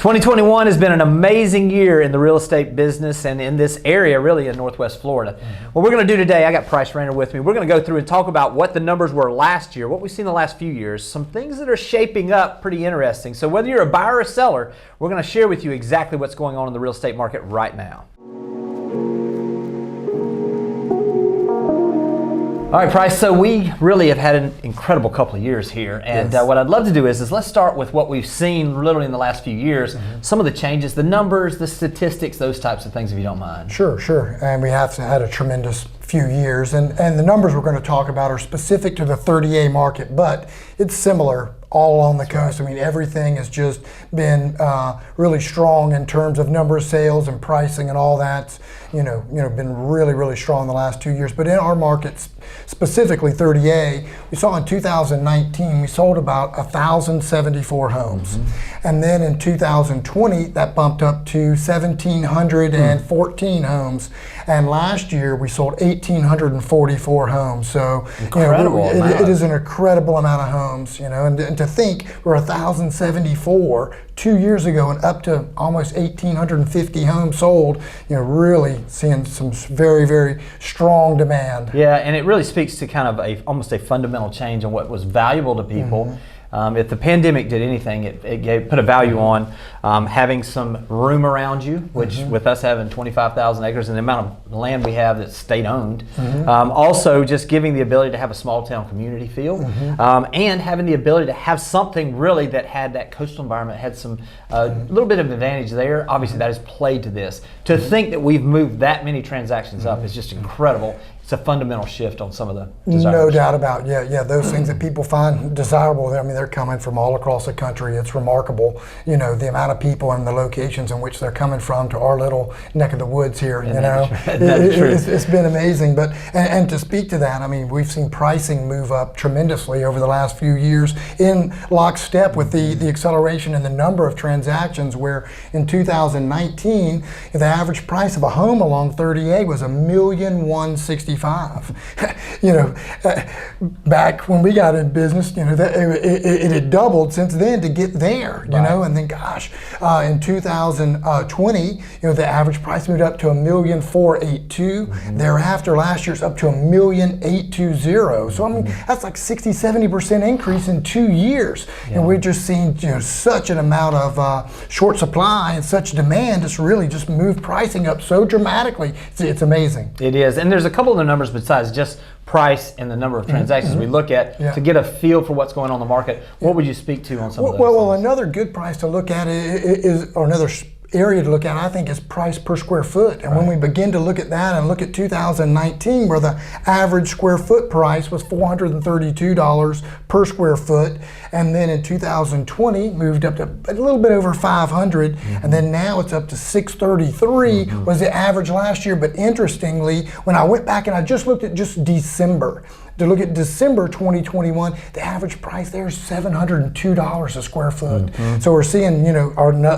2021 has been an amazing year in the real estate business and in this area, really in Northwest Florida. What we're going to do today, I got Price Rayner with me. We're going to go through and talk about what the numbers were last year, what we've seen the last few years, some things that are shaping up pretty interesting. So whether you're a buyer or a seller, we're going to share with you exactly what's going on in the real estate market right now. All right, Price, so we really have had an incredible couple of years here, and what I'd love to do is let's start with what we've seen literally in the last few years, some of the changes, the numbers, the statistics, those types of things, if you don't mind. Sure. And we have had a tremendous few years, and the numbers we're going to talk about are specific to the 30A market, but it's similar all along the coast. I mean, everything has just been really strong in terms of number of sales and pricing and all that's, been really strong the last 2 years. But in our markets, specifically 30A, we saw in 2019, we sold about 1,074 homes. And then in 2020, that bumped up to 1,714 homes. And last year, we sold 1,844 homes. So it is an incredible amount of homes, and to think we're 1,074 2 years ago and up to almost 1,850 homes sold, really seeing some very strong demand. Yeah, and it really speaks to kind of almost a fundamental change in what was valuable to people. If the pandemic did anything, it put a value on having some room around you, which with us having 25,000 acres and the amount of land we have that's state owned. Also just giving the ability to have a small town community feel and having the ability to have something really that had that coastal environment, had some little bit of advantage there. Obviously that has played to this. To think that we've moved that many transactions up is just incredible. It's a fundamental shift on some of the desires. No doubt about it. Yeah, those things that people find desirable, I mean, they're coming from all across the country. It's remarkable, the amount of people and the locations in which they're coming from to our little neck of the woods here, It's been amazing. But and to speak to that, I mean, we've seen pricing move up tremendously over the last few years in lockstep with the acceleration in the number of transactions, where in 2019, the average price of a home along 30A was $1,165,000. Back when we got in business, it had doubled since then to get there, and then gosh, in 2020, the average price moved up to $1,482,000. Thereafter, last year's up to $1,820,000. So I mean, that's like 60-70% increase in 2 years, and we're just seeing such an amount of short supply and such demand. It's really just moved pricing up so dramatically. It's amazing. It is, and there's a couple of the numbers besides just price and the number of transactions we look at to get a feel for what's going on in the market. What would you speak to on some of those? Well, another good price to look at or another area to look at, I think, is price per square foot. And when we begin to look at that and look at 2019, where the average square foot price was $432 per square foot, and then in 2020 moved up to a little bit over $500, and then now it's up to $633 was the average last year. But interestingly, when I went back and I just looked at just December, to look at December 2021, the average price there is $702 a square foot. So we're seeing,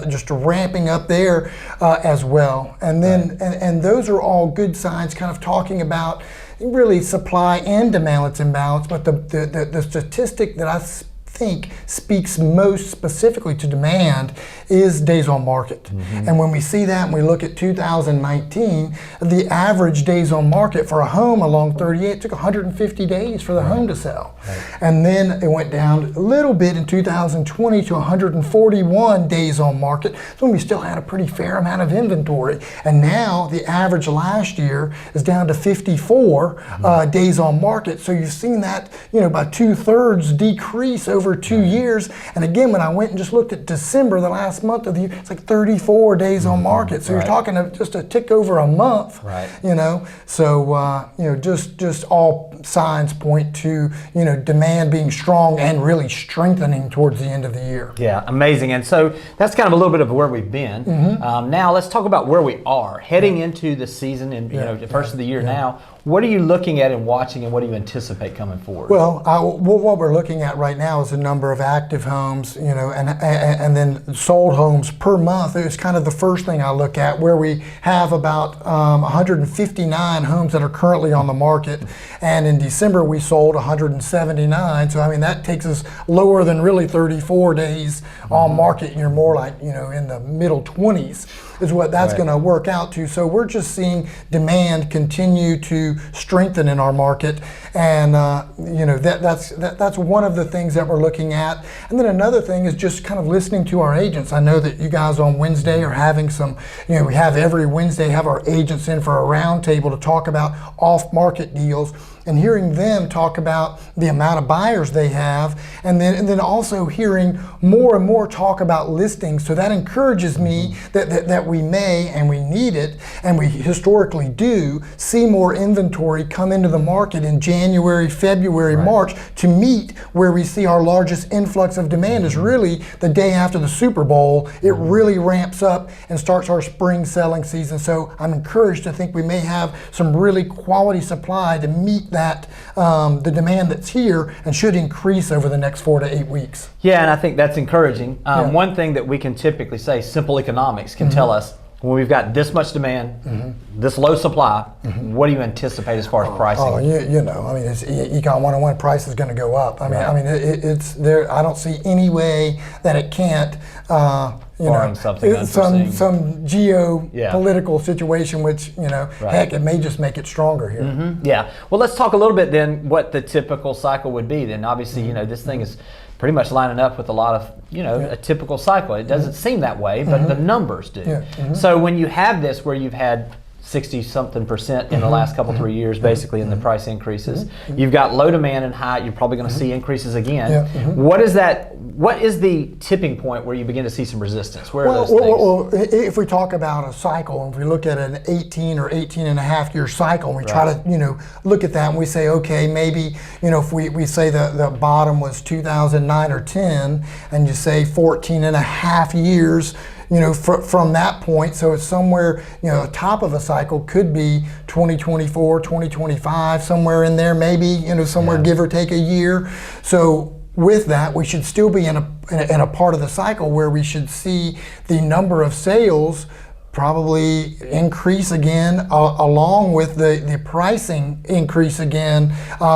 just ramping up there as well. And then, and those are all good signs, kind of talking about really supply and demand imbalance. But the statistic that I think speaks most specifically to demand is days on market. And when we see that and we look at 2019, the average days on market for a home along 38 took 150 days for the home to sell. And then it went down a little bit in 2020 to 141 days on market, so we still had a pretty fair amount of inventory. And now the average last year is down to 54 days on market. So you've seen that, by 2/3 decrease over 2 years. And again, when I went and just looked at December, the last month of the year, it's like 34 days on market. So you're talking just a tick over a month. So just all signs point to demand being strong and really strengthening towards the end of the year. Yeah, amazing. And so that's kind of a little bit of where we've been. Now let's talk about where we are heading into the season and the first of the year now. What are you looking at and watching, and what do you anticipate coming forward? Well, what we're looking at right now is the number of active homes, and then sold homes per month. It's kind of the first thing I look at, where we have about 159 homes that are currently on the market. And in December we sold 179. So I mean that takes us lower than really 34 days on market. You're more like in the middle 20s is what that's Right. going to work out to. So we're just seeing demand continue to strengthen in our market, and that's one of the things that we're looking at. And then another thing is just kind of listening to our agents. I know that you guys on Wednesday are having some, we have every Wednesday have our agents in for a roundtable to talk about off-market deals, and hearing them talk about the amount of buyers they have, and then also hearing more and more talk about listings. So that encourages me that we may, and we need it, and we historically do, see more inventory come into the market in January, February, March to meet where we see our largest influx of demand is really the day after the Super Bowl. It really ramps up and starts our spring selling season. So I'm encouraged to think we may have some really quality supply to meet that the demand that's here, and should increase over the next 4 to 8 weeks. Yeah, and I think that's encouraging. One thing that we can typically say, simple economics can tell us, when we've got this much demand, this low supply, what do you anticipate as far as pricing? Oh, I mean, it's Econ 101 price is going to go up. I mean, it's there. I don't see any way that it can't. Barring something unforeseen. some geopolitical situation, which heck, it may just make it stronger here. Yeah. Well, let's talk a little bit then what the typical cycle would be. Then obviously, this thing is pretty much lining up with a lot of a typical cycle. It doesn't seem that way, but the numbers do. So when you have this, where you've had 60-something% in the last couple 3 years, basically in the price increases. You've got low demand and high. You're probably going to see increases again. What is that? What is the tipping point where you begin to see some resistance? Where are those things? Well, if we talk about a cycle, and if we look at an 18 or 18 and a half year cycle, and we try to look at that, and we say, okay, maybe if we say the bottom was 2009 or 10, and you say 14 and a half years. From that point, so it's somewhere, the top of a cycle could be 2024, 2025, somewhere in there, maybe, somewhere give or take a year. So with that, we should still be in a part of the cycle where we should see the number of sales probably increase again, along with the pricing increase again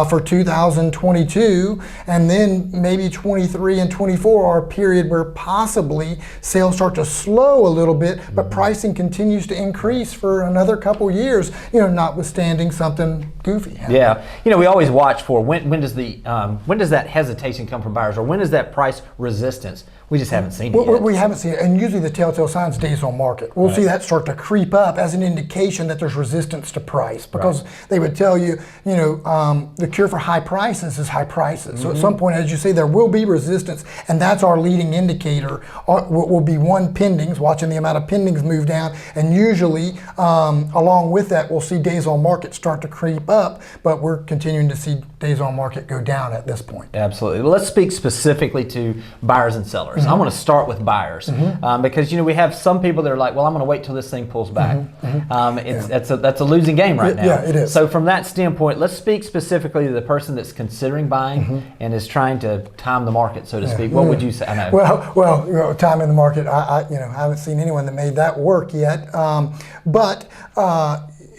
for 2022, and then maybe 23 and 24 are a period where possibly sales start to slow a little bit, but pricing continues to increase for another couple years, notwithstanding something goofy happen. Yeah, we always watch for when does that hesitation come from buyers, or when is that price resistance? We just haven't seen it yet. We haven't seen it, and usually the telltale sign is days on market. We'll see that start to creep up as an indication that there's resistance to price, because they would tell you, the cure for high prices is high prices. So at some point, as you say, there will be resistance, and that's our leading indicator. Will be pendings, watching the amount of pendings move down, and usually along with that, we'll see days on market start to creep up, but we're continuing to see days on market go down at this point. Absolutely. Well, let's speak specifically to buyers and sellers. I want to start with buyers because we have some people that are like, well, I'm going to wait till this thing pulls back. That's a losing game right now. Yeah, it is. So from that standpoint, let's speak specifically to the person that's considering buying and is trying to time the market, so to speak. What would you say? I know. Well, timing the market. I haven't seen anyone that made that work yet. But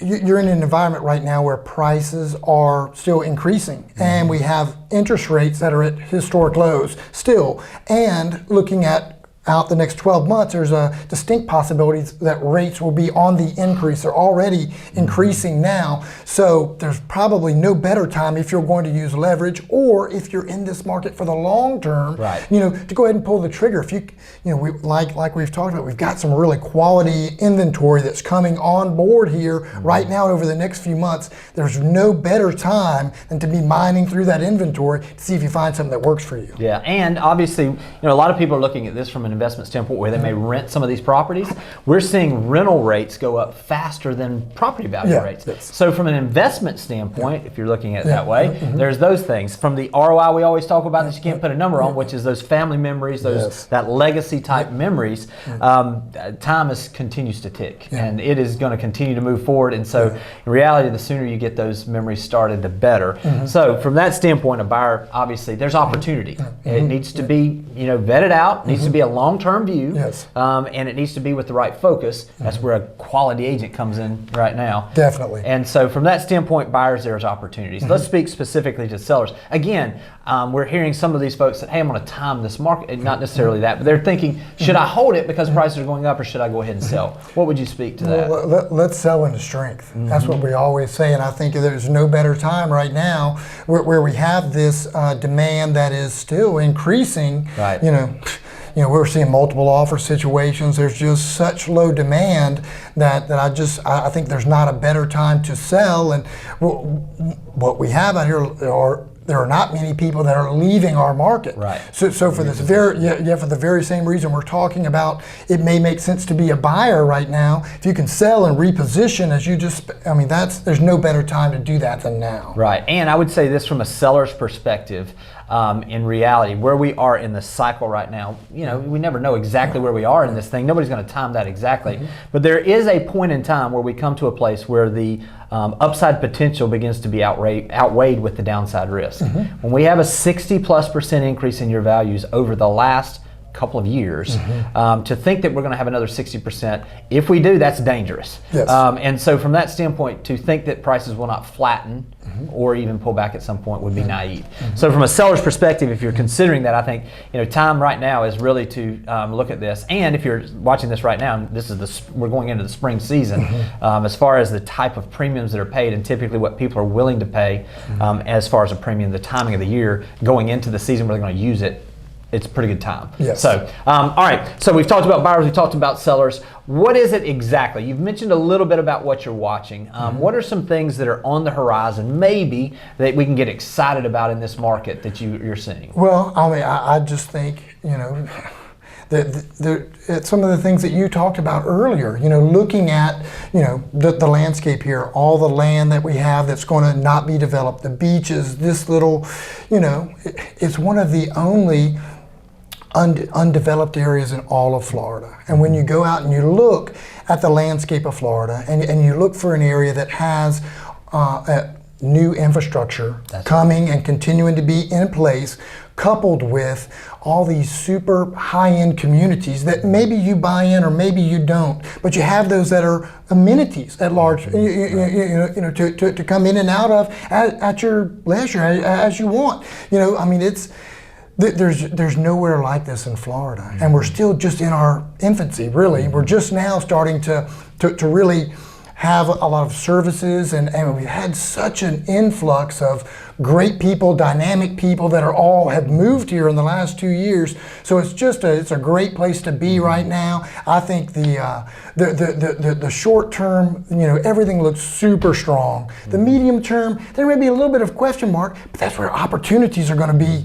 you're in an environment right now where prices are still increasing, and we have interest rates that are at historic lows still, and looking at out the next 12 months, there's a distinct possibility that rates will be on the increase. They're already increasing now. So there's probably no better time if you're going to use leverage, or if you're in this market for the long term, to go ahead and pull the trigger. If we like we've talked about, we've got some really quality inventory that's coming on board here right now over the next few months. There's no better time than to be mining through that inventory to see if you find something that works for you. Yeah, and obviously, a lot of people are looking at this from an investment standpoint where they may rent some of these properties. We're seeing rental rates go up faster than property value rates. So from an investment standpoint, if you're looking at it that way, there's those things. From the ROI we always talk about that you can't put a number on, which is those family memories, that legacy type memories, time continues to tick, and it is going to continue to move forward. And so in reality, the sooner you get those memories started, the better. So from that standpoint, a buyer, obviously, there's opportunity. It needs to be vetted out, needs to be a long-term view. Yes. And it needs to be with the right focus. That's where a quality agent comes in right now. Definitely. And so from that standpoint, buyers, there's opportunities. Let's speak specifically to sellers. Again, we're hearing some of these folks that, hey, I'm going to time this market. Not necessarily that, but they're thinking, should I hold it because prices are going up, or should I go ahead and sell? What would you speak to that? Well, let's sell into strength. That's what we always say, and I think there's no better time right now where we have this demand that is still increasing. Right. We're seeing multiple offer situations. There's just such low demand that I think there's not a better time to sell. And what we have out here there are not many people that are leaving our market. Right. So for this for the very same reason we're talking about, it may make sense to be a buyer right now. If you can sell and reposition, there's no better time to do that than now. Right. And I would say this from a seller's perspective. In reality, where we are in the cycle right now, we never know exactly where we are in this thing. Nobody's going to time that exactly. But there is a point in time where we come to a place where the upside potential begins to be outweighed with the downside risk. When we have a 60+% increase in your values over the last couple of years, to think that we're going to have another 60%, if we do, that's dangerous. Yes. And so from that standpoint, to think that prices will not flatten or even pull back at some point would be naive. So from a seller's perspective, if you're considering that, I think time right now is really to look at this. And if you're watching this right now, we're going into the spring season. As far as the type of premiums that are paid, and typically what people are willing to pay as far as a premium, the timing of the year going into the season where they're going to use it, it's a pretty good time. Yes. So, all right. So we've talked about buyers. We've talked about sellers. What is it exactly? You've mentioned a little bit about what you're watching. What are some things that are on the horizon, maybe, that we can get excited about in this market that you're seeing? Well, I just think, some of the things that you talked about earlier, looking at, the landscape here, all the land that we have that's going to not be developed, the beaches, this little, it's one of the only undeveloped areas in all of Florida. And when you go out and you look at the landscape of Florida and you look for an area that has new infrastructure coming and continuing to be in place, coupled with all these super high-end communities that maybe you buy in or maybe you don't, but you have those that are amenities at large, to come in and out of at your leisure as you want. There's nowhere like this in Florida, and we're still just in our infancy. Really, we're just now starting to really have a lot of services, and we've had such an influx of great people, dynamic people that have moved here in the last 2 years. So it's a great place to be right now. I think the short term, everything looks super strong. The medium term, there may be a little bit of question mark, but that's where opportunities are going to be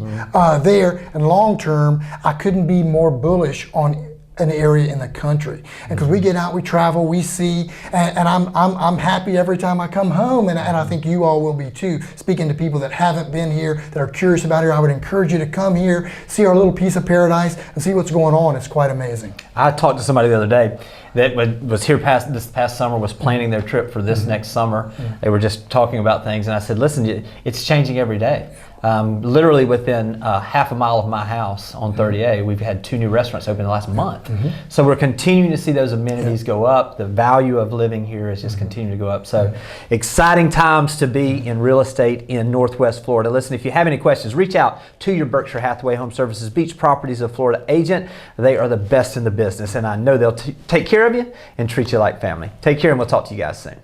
there. And long term, I couldn't be more bullish on an area in the country, and because we get out, we travel, we see, and I'm happy every time I come home, and I think you all will be too. Speaking to people that haven't been here, that are curious about it, I would encourage you to come here, see our little piece of paradise, and see what's going on. It's quite amazing. I talked to somebody the other day that was here this past summer, was planning their trip for this next summer. They were just talking about things, and I said, listen, it's changing every day. Literally within half a mile of my house on 30A, we've had 2 new restaurants open in the last month. So we're continuing to see those amenities go up. The value of living here is just continuing to go up. So exciting times to be in real estate in Northwest Florida. Listen, if you have any questions, reach out to your Berkshire Hathaway Home Services Beach Properties of Florida agent. They are the best in the business, and I know they'll take care of you and treat you like family. Take care, and we'll talk to you guys soon.